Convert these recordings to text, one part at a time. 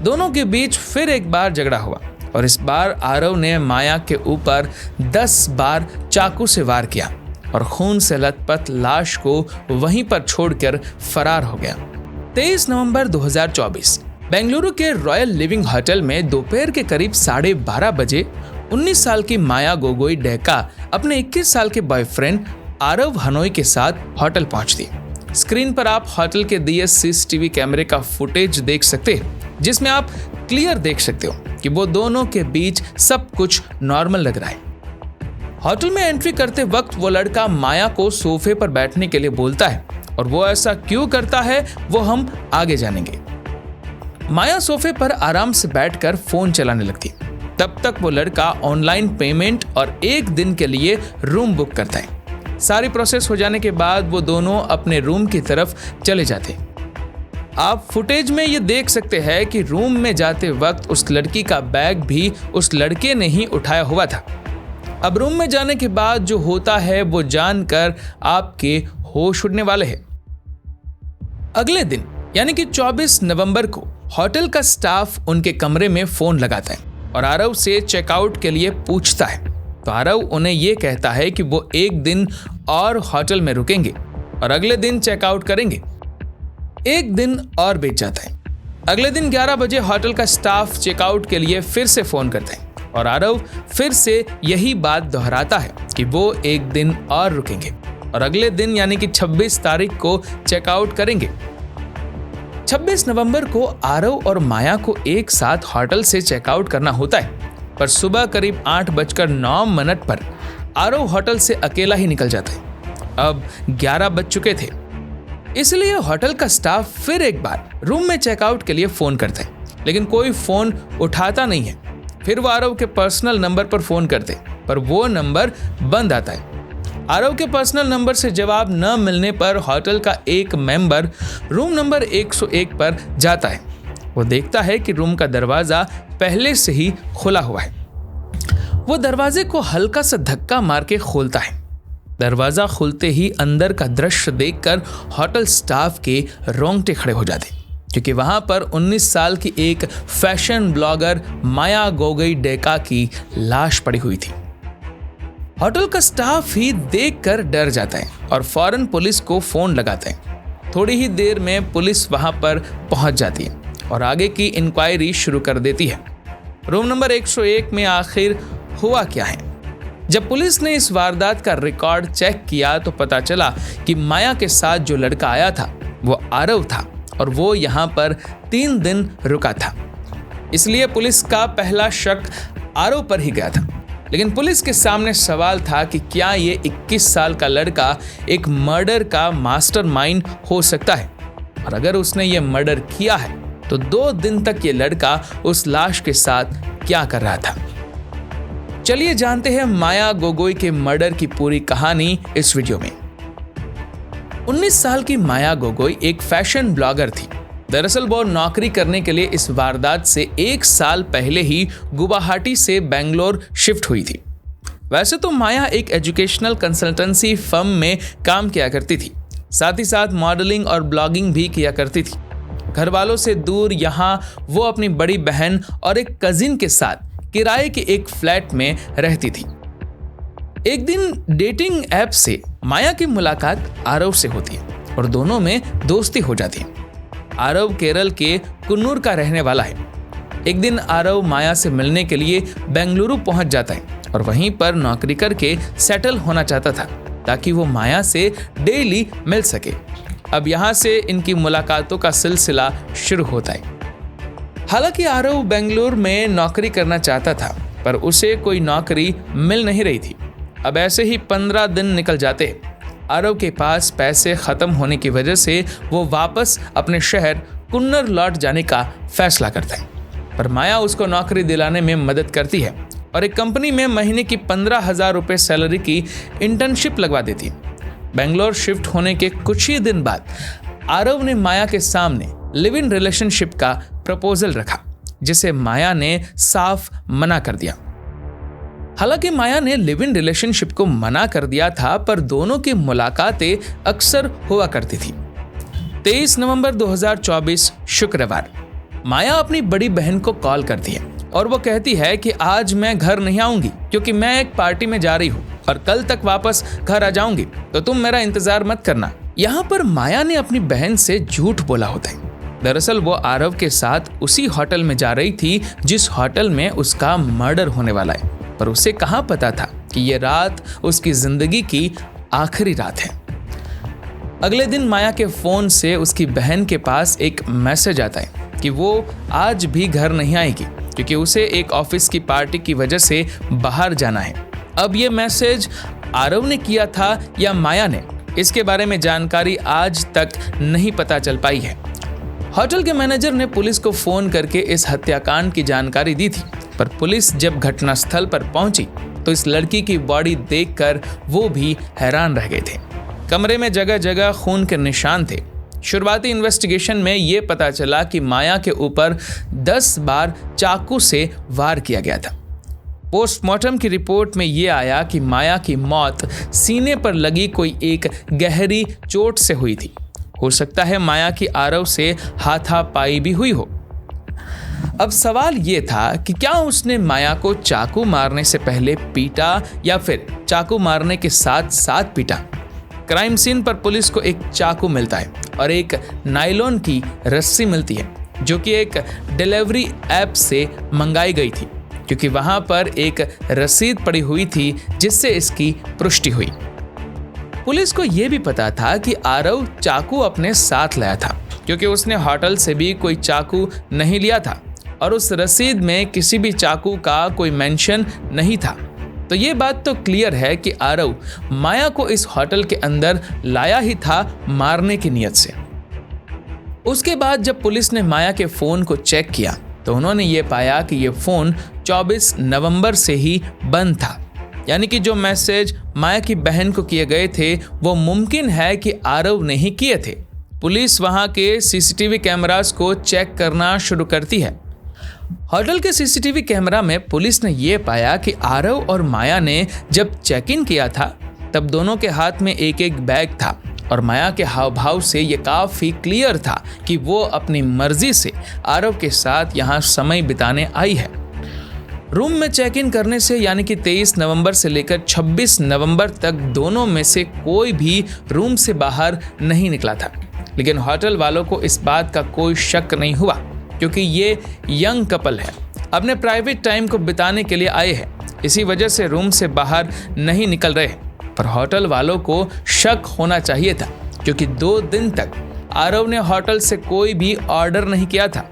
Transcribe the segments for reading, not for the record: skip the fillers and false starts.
दोनों के बीच फिर एक बार झगड़ा हुआ और इस बार आरव ने माया के ऊपर 10 बार चाकू से वार किया और खून से लथपथ लाश को वहीं पर छोड़कर फरार हो गया। 23 नवंबर 2024 बेंगलुरु के रॉयल लिविंग होटल में दोपहर के करीब 12:30 बजे 19 साल की माया गोगोई डेका अपने 21 साल के बॉयफ्रेंड आरव हनोई के साथ होटल पहुंचती। स्क्रीन पर आप होटल के दिए सीसीटीवी कैमरे का फुटेज देख सकते हैं, जिसमें आप क्लियर देख सकते हो कि वो दोनों के बीच सब कुछ नॉर्मल लग रहा है। होटल में एंट्री करते वक्त वो लड़का माया को सोफे पर बैठने के लिए बोलता है और वो ऐसा क्यों करता है वो हम आगे जानेंगे। माया सोफे पर आराम से बैठकर फोन चलाने लगती। तब तक वो लड़का ऑनलाइन पेमेंट और 1 दिन के लिए रूम बुक करता है। सारी प्रोसेस हो जाने के बाद वो दोनों अपने रूम की तरफ चले जाते। आप फुटेज में ये देख सकते हैं कि रूम में जाते वक्त उस लड़की का बैग भी उस लड़के ने ही उठाया हुआ था। अब रूम में जाने के बाद जो होता है वो जानकर आपके होश उड़ने वाले हैं। अगले दिन यानी कि 24 नवंबर को होटल का स्टाफ उनके कमरे में फोन लगाता है और आरव से चेकआउट के लिए पूछता है। तो आरव उन्हें यह कहता है कि वो 1 दिन और होटल में रुकेंगे और अगले दिन चेकआउट करेंगे। 1 दिन और बीत जाता है। अगले दिन 11 बजे होटल का स्टाफ चेकआउट के लिए फिर से फोन करता है और आरव फिर से यही बात दोहराता है कि वो 1 दिन और रुकेंगे और अगले दिन यानी कि 26 तारीख को चेकआउट करेंगे। 26 नवंबर को आरव और माया को एक साथ होटल से चेकआउट करना होता है, पर सुबह करीब 8:09 पर आरव होटल से अकेला ही निकल जाता है। अब 11 बज चुके थे, इसलिए होटल का स्टाफ फिर एक बार रूम में चेकआउट के लिए फोन करता है, लेकिन कोई फोन उठाता नहीं है। फिर वो आरव के पर्सनल नंबर पर फोन करते, पर वो नंबर बंद आता है। आरव के पर्सनल नंबर से जवाब न मिलने पर होटल का एक मेंबर रूम नंबर 101 पर जाता है। वो देखता है कि रूम का दरवाजा पहले से ही खुला हुआ है। वो दरवाजे को हल्का सा धक्का मार के खोलता है। दरवाजा खुलते ही अंदर का दृश्य देखकर होटल स्टाफ के रोंगटे खड़े हो जाते, क्योंकि वहां पर 19 साल की एक फैशन ब्लॉगर माया गोगोई डेका की लाश पड़ी हुई थी। होटल का स्टाफ ही देखकर डर जाता है और फौरन पुलिस को फोन लगाता है। थोड़ी ही देर में पुलिस वहां पर पहुंच जाती है और आगे की इंक्वायरी शुरू कर देती है। रूम नंबर 101 में आखिर हुआ क्या है? जब पुलिस ने इस वारदात का रिकॉर्ड चेक किया तो पता चला कि माया के साथ जो लड़का आया था वो आरव था और वो यहाँ पर 3 दिन रुका था। इसलिए पुलिस का पहला शक आरव पर ही गया था। लेकिन पुलिस के सामने सवाल था कि क्या ये 21 साल का लड़का एक मर्डर का मास्टरमाइंड हो सकता है, और अगर उसने ये मर्डर किया है तो 2 दिन तक ये लड़का उस लाश के साथ क्या कर रहा था। चलिए जानते हैं माया गोगोई के मर्डर की पूरी कहानी इस वीडियो में। 19 साल की माया गोगोई एक फैशन ब्लॉगर थी। दरअसल वो नौकरी करने के लिए इस वारदात से 1 साल पहले ही गुवाहाटी से बेंगलोर शिफ्ट हुई थी। वैसे तो माया एक एजुकेशनल कंसल्टेंसी फर्म में काम किया करती थी, साथ ही साथ मॉडलिंग और ब्लॉगिंग भी किया करती थी। घर वालों से दूर यहाँ वो अपनी बड़ी बहन और एक कजिन के साथ किराए के एक फ्लैट में रहती थी। एक दिन डेटिंग ऐप से माया की मुलाकात आरव से होती है और दोनों में दोस्ती हो जाती है। आरव केरल के कुन्नूर का रहने वाला है। एक दिन आरव माया से मिलने के लिए बेंगलुरु पहुंच जाता है और वहीं पर नौकरी करके सेटल होना चाहता था ताकि वो माया से डेली मिल सके। अब यहाँ से इनकी मुलाकातों का सिलसिला शुरू होता है। हालांकि आरव बेंगलुरु में नौकरी करना चाहता था, पर उसे कोई नौकरी मिल नहीं रही थी। अब ऐसे ही 15 दिन निकल जाते। आरव के पास पैसे खत्म होने की वजह से वो वापस अपने शहर कुन्नर लौट जाने का फैसला करता है, पर माया उसको नौकरी दिलाने में मदद करती है और एक कंपनी में महीने की 15,000 रुपये सैलरी की इंटर्नशिप लगवा देती है। बेंगलोर शिफ्ट होने के कुछ ही दिन बाद आरव ने माया के सामने लिव इन रिलेशनशिप का प्रपोजल रखा, जिसे माया ने साफ मना कर दिया। हालांकि माया ने लिव इन रिलेशनशिप को मना कर दिया था, पर दोनों की मुलाकातें अक्सर हुआ करती थी। 23 नवंबर 2024 शुक्रवार माया अपनी बड़ी बहन को कॉल करती है और वो कहती है कि आज मैं घर नहीं आऊंगी क्योंकि मैं एक पार्टी में जा रही हूँ और कल तक वापस घर आ जाऊंगी, तो तुम मेरा इंतजार मत करना। यहाँ पर माया ने अपनी बहन से झूठ बोला होता है। दरअसल वो आरव के साथ उसी होटल में जा रही थी जिस होटल में उसका मर्डर होने वाला है, पर उसे कहाँ पता था कि ये रात उसकी जिंदगी की आखिरी रात है। अगले दिन माया के फोन से उसकी बहन के पास एक मैसेज आता है कि वो आज भी घर नहीं आएगी क्योंकि उसे एक ऑफिस की पार्टी की वजह से बाहर जाना है। अब ये मैसेज आरव ने किया था या माया ने, इसके बारे में जानकारी आज तक नहीं पता चल पाई है। होटल के मैनेजर ने पुलिस को फोन करके इस हत्याकांड की जानकारी दी थी, पर पुलिस जब घटनास्थल पर पहुंची तो इस लड़की की बॉडी देखकर वो भी हैरान रह गए थे। कमरे में जगह जगह खून के निशान थे। शुरुआती इन्वेस्टिगेशन में ये पता चला कि माया के ऊपर 10 बार चाकू से वार किया गया था। पोस्टमार्टम की रिपोर्ट में ये आया कि माया की मौत सीने पर लगी कोई एक गहरी चोट से हुई थी। हो सकता है माया की आरव से हाथापाई भी हुई हो। अब सवाल ये था कि क्या उसने माया को चाकू मारने से पहले पीटा या फिर चाकू मारने के साथ साथ पीटा। क्राइम सीन पर पुलिस को एक चाकू मिलता है और एक नायलॉन की रस्सी मिलती है जो कि एक डिलीवरी ऐप से मंगाई गई थी, क्योंकि वहां पर एक रसीद पड़ी हुई थी जिससे इसकी पुष्टि हुई। पुलिस को यह भी पता था कि आरव चाकू अपने साथ लाया था क्योंकि उसने होटल से भी कोई चाकू नहीं लिया था और उस रसीद में किसी भी चाकू का कोई मेंशन नहीं था। तो ये बात तो क्लियर है कि आरव माया को इस होटल के अंदर लाया ही था मारने की नियत से। उसके बाद जब पुलिस ने माया के फोन को चेक किया तो उन्होंने ये पाया कि ये फोन 24 नवंबर से ही बंद था, यानी कि जो मैसेज माया की बहन को किए गए थे वो मुमकिन है कि आरव ने ही किए थे। पुलिस वहां के सीसीटीवी कैमरास को चेक करना शुरू करती है। होटल के सीसीटीवी कैमरा में पुलिस ने यह पाया कि आरव और माया ने जब चेक इन किया था तब दोनों के हाथ में एक एक बैग था और माया के हाव भाव से यह काफी क्लियर था कि वो अपनी मर्जी से आरव के साथ यहाँ समय बिताने आई है। रूम में चेक इन करने से यानी कि 23 नवंबर से लेकर 26 नवंबर तक दोनों में से कोई भी रूम से बाहर नहीं निकला था, लेकिन होटल वालों को इस बात का कोई शक नहीं हुआ क्योंकि ये यंग कपल है, अपने प्राइवेट टाइम को बिताने के लिए आए हैं, इसी वजह से रूम से बाहर नहीं निकल रहे। पर होटल वालों को शक होना चाहिए था क्योंकि 2 दिन तक आरव ने होटल से कोई भी ऑर्डर नहीं किया था।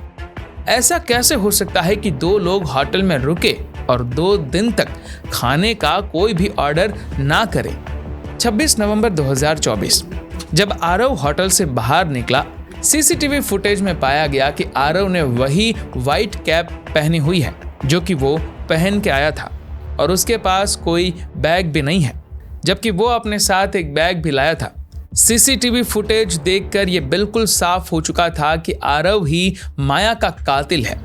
ऐसा कैसे हो सकता है कि 2 लोग होटल में रुके और 2 दिन तक खाने का कोई भी ऑर्डर ना करें। 26 नवंबर 2024 जब आरव होटल से बाहर निकला, सीसीटीवी फुटेज में पाया गया कि आरव ने वही वाइट कैप पहनी हुई है जो कि वो पहन के आया था और उसके पास कोई बैग भी नहीं है, जबकि वो अपने साथ एक बैग भी लाया था। सीसीटीवी फुटेज देखकर ये बिल्कुल साफ हो चुका था कि आरव ही माया का कातिल है।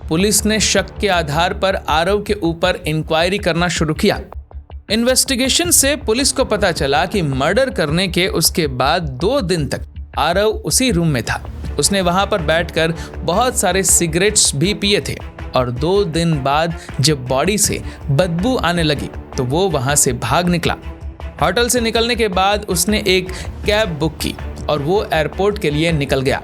पुलिस ने शक के आधार पर आरव के ऊपर इंक्वायरी करना शुरू किया। इन्वेस्टिगेशन से पुलिस को पता चला कि मर्डर करने के उसके बाद 2 दिन तक आरव उसी रूम में था। उसने वहां पर बैठकर बहुत सारे सिगरेट्स भी पिए थे और 2 दिन बाद जब बॉडी से बदबू आने लगी तो वो वहां से भाग निकला। होटल से निकलने के बाद उसने एक कैब बुक की और वो एयरपोर्ट के लिए निकल गया।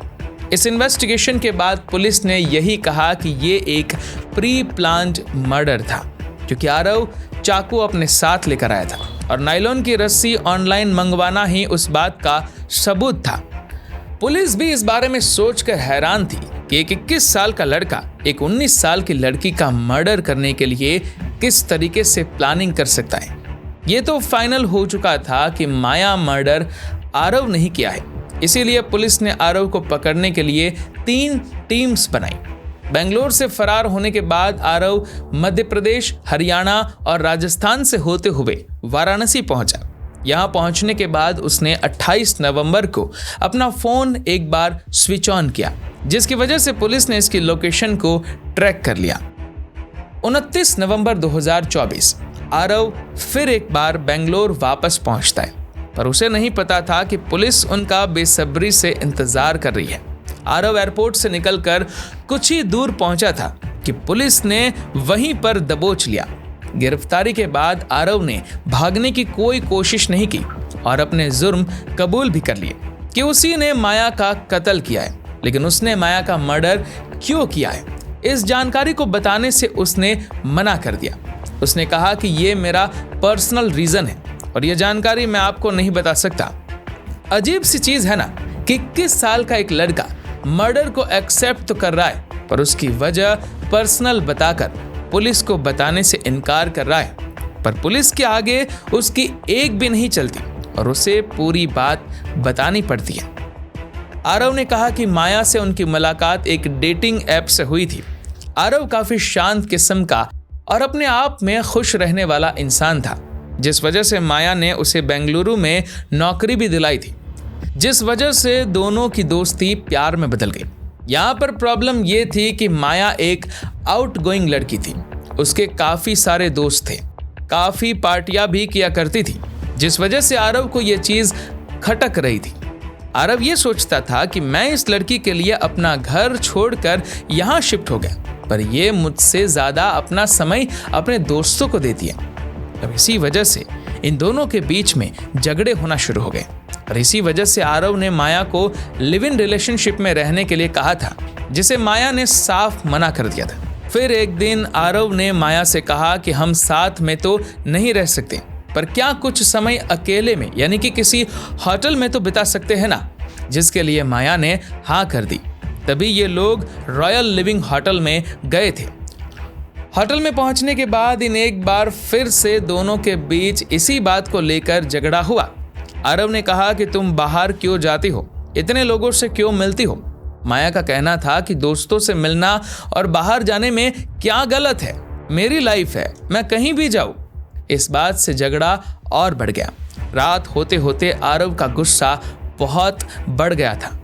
इस इन्वेस्टिगेशन के बाद पुलिस ने यही कहा कि ये एक प्री प्लान्ड मर्डर था क्योंकि आरव चाकू अपने साथ लेकर आया था और नायलॉन की रस्सी ऑनलाइन मंगवाना ही उस बात का सबूत था। पुलिस भी इस बारे में सोचकर हैरान थी कि एक 21 साल का लड़का एक 19 साल की लड़की का मर्डर करने के लिए किस तरीके से प्लानिंग कर सकता है। ये तो फाइनल हो चुका था कि माया मर्डर आरव नहीं किया है, इसीलिए पुलिस ने आरव को पकड़ने के लिए 3 टीम्स बनाई। बेंगलोर से फरार होने के बाद आरव मध्य प्रदेश, हरियाणा और राजस्थान से होते हुए वाराणसी पहुंचा। यहां पहुंचने के बाद उसने 28 नवंबर को अपना फोन एक बार स्विच ऑन किया, जिसकी वजह से पुलिस ने इसकी लोकेशन को ट्रैक कर लिया। 29 नवंबर 2024 आरव फिर एक बार बेंगलोर वापस पहुंचता है, पर उसे नहीं पता था कि पुलिस उनका बेसब्री से इंतजार कर रही है। आरव एयरपोर्ट से निकलकर कुछ ही दूर पहुंचा था कि पुलिस ने वहीं पर दबोच लिया। गिरफ्तारी के बाद आरव ने भागने की कोई कोशिश नहीं की और अपने जुर्म कबूल भी कर लिए कि उसी ने माया का कत्ल किया है। लेकिन उसने माया का मर्डर क्यों किया है, इस जानकारी को बताने से उसने मना कर दिया। उसने कहा कि ये मेरा पर्सनल रीजन है और ये जानकारी मैं आपको नहीं बता सकता। अजीब सी चीज है ना कि 21 साल का एक लड़का मर्डर को एक्सेप्ट तो कर रहा है, पर उसकी वजह पर्सनल बताकर पुलिस को बताने से इनकार कर रहा है। पर पुलिस के आगे उसकी एक भी नहीं चलती और उसे पूरी बात बतानी पड़ती है। आरव ने कहा कि माया से उनकी मुलाकात एक डेटिंग ऐप से हुई थी। आरव काफी शांत किस्म का और अपने आप में खुश रहने वाला इंसान था, जिस वजह से माया ने उसे बेंगलुरु में नौकरी भी दिलाई थी, जिस वजह से दोनों की दोस्ती प्यार में बदल गई। यहाँ पर प्रॉब्लम ये थी कि माया एक आउटगोइंग लड़की थी। उसके काफी सारे दोस्त थे, काफी पार्टियां भी किया करती थी, जिस वजह से आरव को ये चीज खटक रही थी। आरव ये सोचता था कि मैं इस लड़की के लिए अपना घर छोड़कर यहाँ शिफ्ट हो गया, पर यह मुझसे ज्यादा अपना समय अपने दोस्तों को देती है। अब इसी वजह से इन दोनों के बीच में झगड़े होना शुरू हो गए और इसी वजह से आरव ने माया को लिव इन रिलेशनशिप में रहने के लिए कहा था, जिसे माया ने साफ मना कर दिया था। फिर एक दिन आरव ने माया से कहा कि हम साथ में तो नहीं रह सकते, पर क्या कुछ समय अकेले में यानी कि किसी होटल में तो बिता सकते हैं ना, जिसके लिए माया ने हाँ कर दी। तभी ये लोग रॉयल लिविंग होटल में गए थे। होटल में पहुंचने के बाद इन एक बार फिर से दोनों के बीच इसी बात को लेकर झगड़ा हुआ। आरव ने कहा कि तुम बाहर क्यों जाती हो, इतने लोगों से क्यों मिलती हो। माया का कहना था कि दोस्तों से मिलना और बाहर जाने में क्या गलत है, मेरी लाइफ है, मैं कहीं भी जाऊं। इस बात से झगड़ा और बढ़ गया। रात होते होते आरव का गुस्सा बहुत बढ़ गया था।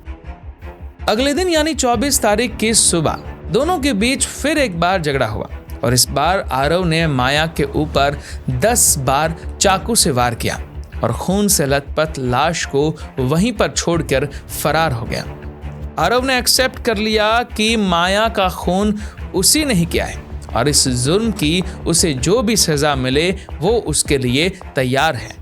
अगले दिन यानी 24 तारीख की सुबह दोनों के बीच फिर एक बार झगड़ा हुआ और इस बार आरव ने माया के ऊपर 10 बार चाकू से वार किया और खून से लथपथ लाश को वहीं पर छोड़कर फरार हो गया। आरव ने एक्सेप्ट कर लिया कि माया का खून उसी ने ही किया है और इस जुर्म की उसे जो भी सजा मिले वो उसके लिए तैयार है।